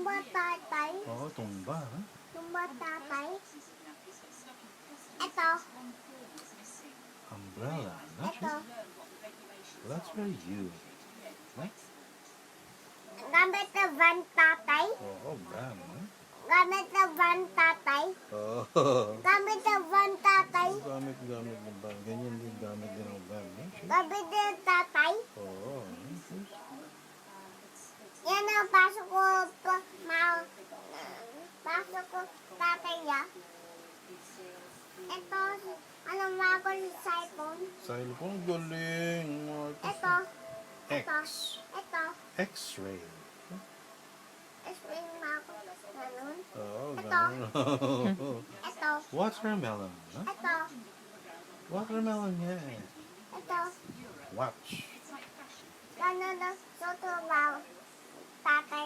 Tumba tatay. Oo, tumba. Ha? Tumba tatay. Ito. Umbrella. Not Ito. you. Well, that's very you. Huh? Gamit na van tatay. Oo, van. Ha? Gamit na van tatay. Oo. Gamit na van tatay. Gamit ng van. Ganyan din gamit din ng van. Ha? Gamit na tatay. Oo. Yan ang pasok ko pasok ko tatay ya. Ito, anong mga cellphone? Cellphone, galing. Marcus. Ito, ito, X. ito. X-ray. Explain mo ako. Ganun. Oo, Ito. ganun. Ito, Watermelon. Ha? ito, Watermelon, yeah. ito. Watch. Ganun na, soto tatay.